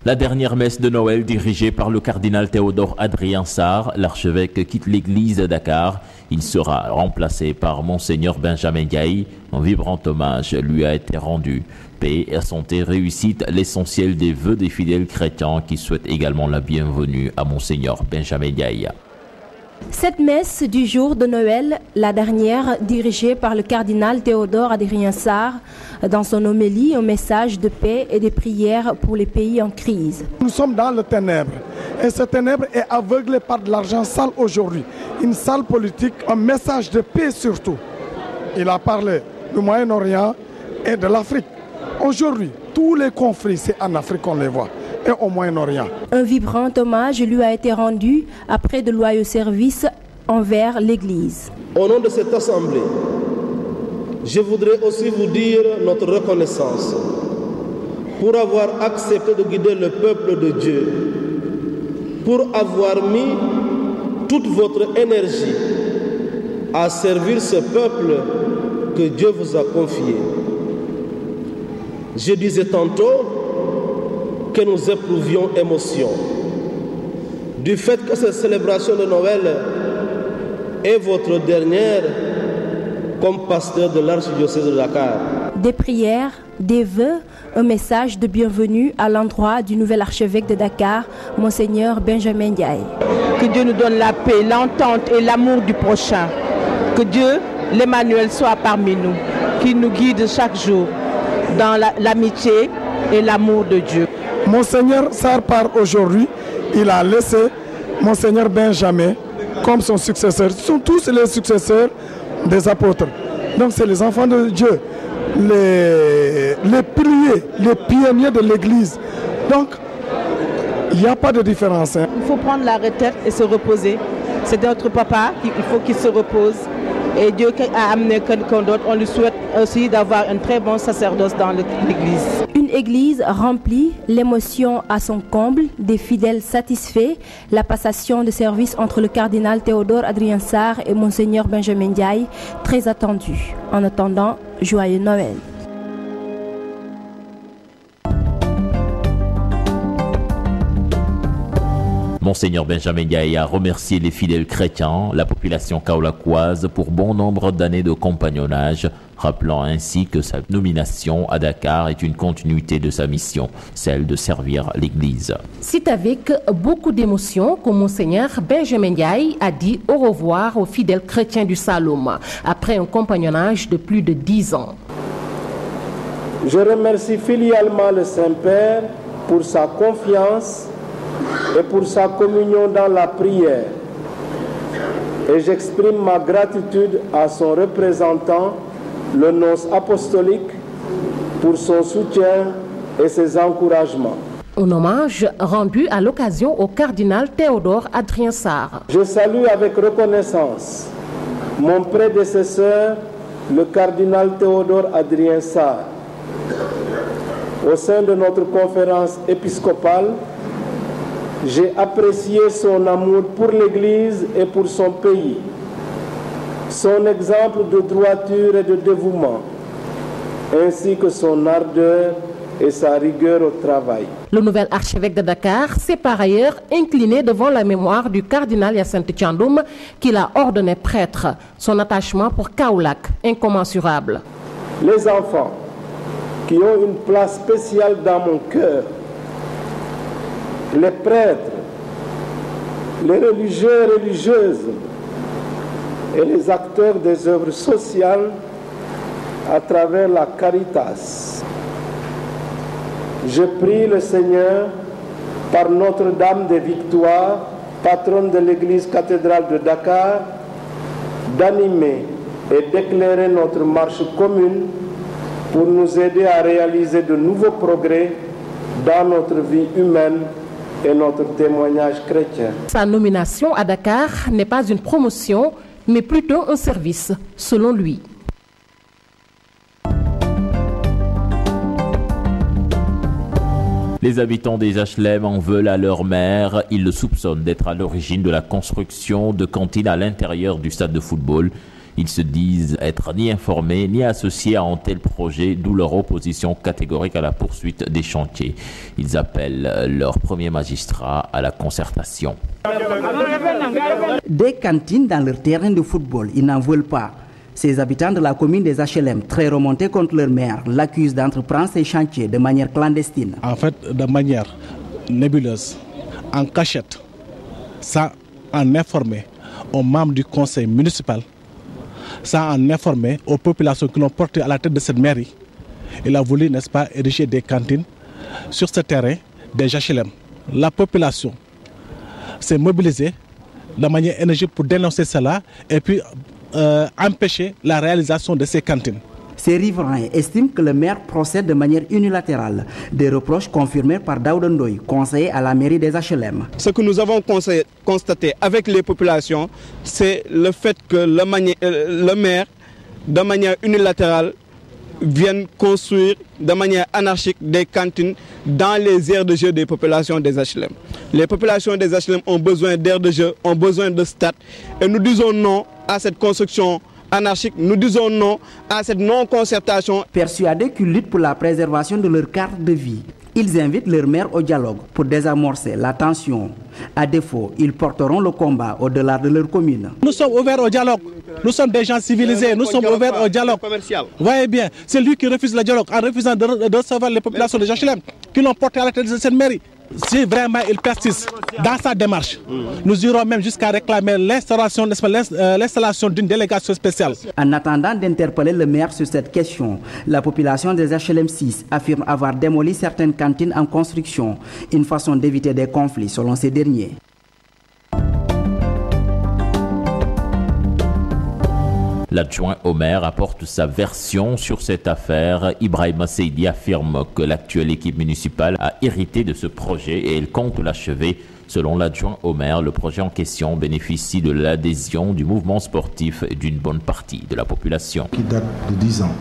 La dernière messe de Noël dirigée par le cardinal Théodore Adrien Sarr, l'archevêque quitte l'église de Dakar. Il sera remplacé par Monseigneur Benjamin Ndiaye. Un vibrant hommage lui a été rendu. Paix, santé, réussite, l'essentiel des vœux des fidèles chrétiens qui souhaitent également la bienvenue à Monseigneur Benjamin Ndiaye. Cette messe du jour de Noël, la dernière dirigée par le cardinal Théodore Adrien Sarr, dans son homélie, un message de paix et de prières pour les pays en crise. Nous sommes dans le ténèbre et ce ténèbre est aveuglé par de l'argent sale aujourd'hui, une sale politique, un message de paix surtout. Il a parlé du Moyen-Orient et de l'Afrique. Aujourd'hui, tous les conflits, c'est en Afrique qu'on les voit. Et au Moyen-Orient. Un vibrant hommage lui a été rendu après de loyaux services envers l'Église. Au nom de cette assemblée, je voudrais aussi vous dire notre reconnaissance pour avoir accepté de guider le peuple de Dieu, pour avoir mis toute votre énergie à servir ce peuple que Dieu vous a confié. Je disais tantôt que nous éprouvions émotion du fait que cette célébration de Noël est votre dernière comme pasteur de l'archidiocèse de Dakar. Des prières, des vœux, un message de bienvenue à l'endroit du nouvel archevêque de Dakar, Monseigneur Benjamin Ndiaye. Que Dieu nous donne la paix, l'entente et l'amour du prochain. Que Dieu, l'Emmanuel, soit parmi nous, qu'il nous guide chaque jour dans l'amitié et l'amour de Dieu. Monseigneur Sarr part aujourd'hui, il a laissé Monseigneur Benjamin comme son successeur. Ce sont tous les successeurs des apôtres. Donc c'est les enfants de Dieu, les piliers, les pionniers de l'Église. Donc il n'y a pas de différence. Il faut prendre la retraite et se reposer. C'est notre papa, il faut qu'il se repose. Et Dieu a amené quelqu'un d'autre. On lui souhaite aussi d'avoir un très bon sacerdoce dans l'Église. Une église remplie, l'émotion à son comble, des fidèles satisfaits, la passation de service entre le cardinal Théodore Adrien Sarr et Monseigneur Benjamin Ndiaye, très attendue. En attendant, joyeux Noël. Monseigneur Benjamin Ndiaye a remercié les fidèles chrétiens, la population kaolakoise pour bon nombre d'années de compagnonnage, rappelant ainsi que sa nomination à Dakar est une continuité de sa mission, celle de servir l'Église. C'est avec beaucoup d'émotion que Monseigneur Benjamin Ndiaye a dit au revoir aux fidèles chrétiens du Saloum, après un compagnonnage de plus de 10 ans. Je remercie filialement le Saint-Père pour sa confiance et pour sa communion dans la prière. Et j'exprime ma gratitude à son représentant, le nonce apostolique, pour son soutien et ses encouragements. Un hommage rendu à l'occasion au cardinal Théodore Adrien Sarr. Je salue avec reconnaissance mon prédécesseur, le cardinal Théodore Adrien Sarr. Au sein de notre conférence épiscopale, j'ai apprécié son amour pour l'Église et pour son pays, son exemple de droiture et de dévouement, ainsi que son ardeur et sa rigueur au travail. Le nouvel archevêque de Dakar s'est par ailleurs incliné devant la mémoire du cardinal Hyacinthe Thiandoum, qu'il a ordonné prêtre. Son attachement pour Kaolack, incommensurable. Les enfants qui ont une place spéciale dans mon cœur, les prêtres, les religieux et religieuses et les acteurs des œuvres sociales à travers la Caritas. Je prie le Seigneur, par Notre-Dame des Victoires, patronne de l'Église cathédrale de Dakar, d'animer et d'éclairer notre marche commune pour nous aider à réaliser de nouveaux progrès dans notre vie humaine et notre témoignage chrétien. Sa nomination à Dakar n'est pas une promotion, mais plutôt un service, selon lui. Les habitants des HLM en veulent à leur maire. Ils le soupçonnent d'être à l'origine de la construction de cantines à l'intérieur du stade de football. Ils se disent être ni informés ni associés à un tel projet, d'où leur opposition catégorique à la poursuite des chantiers. Ils appellent leur premier magistrat à la concertation. Des cantines dans leur terrain de football, ils n'en veulent pas. Ces habitants de la commune des HLM, très remontés contre leur maire, l'accusent d'entreprendre ces chantiers de manière clandestine. En fait, de manière nébuleuse, en cachette, sans en informer aux membres du conseil municipal, sans en informer aux populations qui l'ont porté à la tête de cette mairie. Il a voulu, n'est-ce pas, ériger des cantines sur ce terrain des HLM. La population s'est mobilisée de manière énergique pour dénoncer cela et puis empêcher la réalisation de ces cantines. Ces riverains estiment que le maire procède de manière unilatérale. Des reproches confirmés par Daouda Ndoye, conseiller à la mairie des HLM. Ce que nous avons constaté avec les populations, c'est le fait que le maire, de manière unilatérale, vienne construire de manière anarchique des cantines dans les aires de jeu des populations des HLM. Les populations des HLM ont besoin d'aires de jeu, ont besoin de stades, et nous disons non à cette construction anarchique, nous disons non à cette non-concertation. Persuadés qu'ils luttent pour la préservation de leur cadre de vie, ils invitent leur maire au dialogue pour désamorcer la tension. À défaut, ils porteront le combat au-delà de leur commune. Nous sommes ouverts au dialogue. Nous sommes des gens civilisés. Nous sommes ouverts au dialogue. Voyez bien, c'est lui qui refuse le dialogue en refusant de recevoir les populations des HLM qui l'ont porté à la tête de cette mairie. Si vraiment il persiste dans sa démarche, nous irons même jusqu'à réclamer l'installation d'une délégation spéciale. En attendant d'interpeller le maire sur cette question, la population des HLM 6 affirme avoir démoli certaines cantines en construction, une façon d'éviter des conflits selon ces derniers. L'adjoint au maire apporte sa version sur cette affaire. Ibrahima Seydi affirme que l'actuelle équipe municipale a hérité de ce projet et elle compte l'achever. Selon l'adjoint au maire, le projet en question bénéficie de l'adhésion du mouvement sportif et d'une bonne partie de la population. Qui date de 10 ans.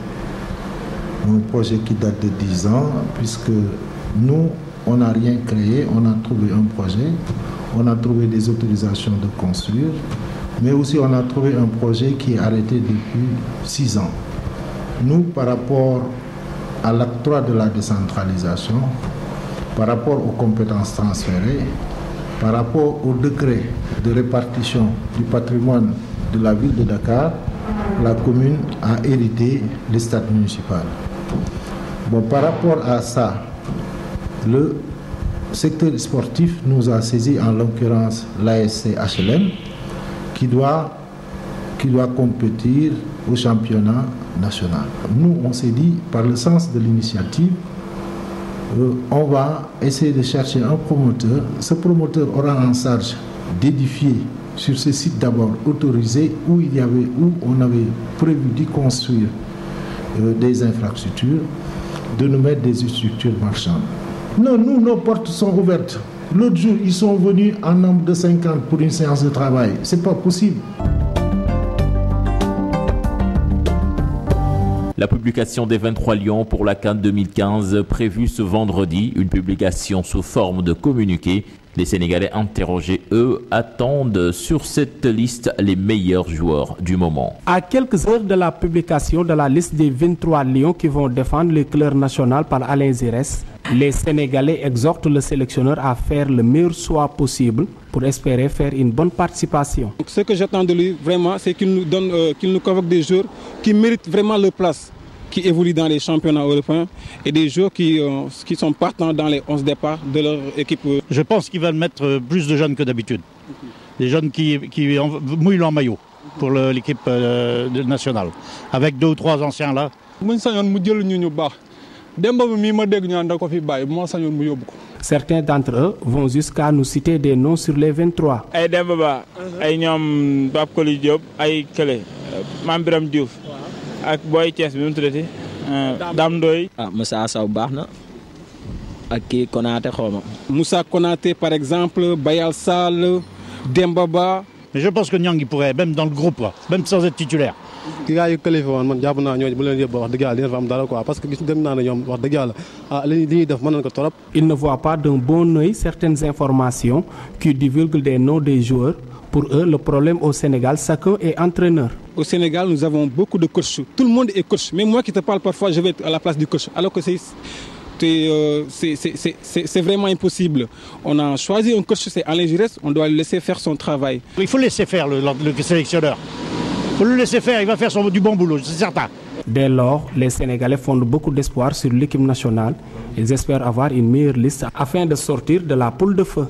Un projet qui date de 10 ans, puisque nous, on n'a rien créé, on a trouvé un projet, on a trouvé des autorisations de construire. Mais aussi on a trouvé un projet qui est arrêté depuis 6 ans. Nous, par rapport à l'acte 3 de la décentralisation, par rapport aux compétences transférées, par rapport au décret de répartition du patrimoine de la ville de Dakar, la commune a hérité du stade municipal. Bon, par rapport à ça, le secteur sportif nous a saisi, en l'occurrence l'ASC HLM, qui doit compétir au championnat national. Nous, on s'est dit, par le sens de l'initiative, on va essayer de chercher un promoteur. Ce promoteur aura en charge d'édifier sur ce site d'abord autorisé où on avait prévu d'y construire des infrastructures, de nous mettre des structures marchandes. Non, nous, nos portes sont ouvertes. L'autre jour, ils sont venus en nombre de 50 pour une séance de travail. C'est pas possible. La publication des 23 lions pour la CAN 2015 prévue ce vendredi, une publication sous forme de communiqué. Les Sénégalais interrogés, eux, attendent sur cette liste les meilleurs joueurs du moment. À quelques heures de la publication de la liste des 23 lions qui vont défendre les couleurs nationales par Alain Zirès, les Sénégalais exhortent le sélectionneur à faire le meilleur choix possible pour espérer faire une bonne participation. Donc, ce que j'attends de lui, vraiment, c'est qu'il nous donne, qu'il nous convoque des joueurs qui méritent vraiment leur place, qui évoluent dans les championnats européens et des joueurs qui sont partants dans les 11 départs de leur équipe. Je pense qu'il va mettre plus de jeunes que d'habitude. Des jeunes qui mouillent leur maillot pour l'équipe nationale. Avec 2 ou 3 anciens là. Certains d'entre eux vont jusqu'à nous citer des noms sur les 23. ak Boy Thiès bi mu tuddati Dame Ndoye Moussa Sow baax na ak kii Konaté xawma Moussa Konaté par exemple, Bayal Sall, Demba Ba. Mais je pense que Niang pourrait même dans le groupe là, même sans être titulaire. ki gaa yu qualifié woon man jàpp naa ñooñu bu leen yóbbu wax dëgg yàlla dina fa am dara quoi parce que gis dem naa ne ñoom wax dëgg yàlla li ñuy def mën nañ ko trop. Il ne voit pas d'un bon œil certaines informations qui divulguent des noms des joueurs Pour eux, le problème au Sénégal, chacun est entraîneur. Au Sénégal, nous avons beaucoup de coachs. Tout le monde est coach. Même moi qui te parle parfois, je vais être à la place du coach. Alors que c'est vraiment impossible. On a choisi un coach, c'est Alain Giresse, on doit le laisser faire son travail. Il faut laisser faire le sélectionneur. Il faut le laisser faire, il va faire du bon boulot, c'est certain. Dès lors, les Sénégalais fondent beaucoup d'espoir sur l'équipe nationale. Ils espèrent avoir une meilleure liste afin de sortir de la poule de feu.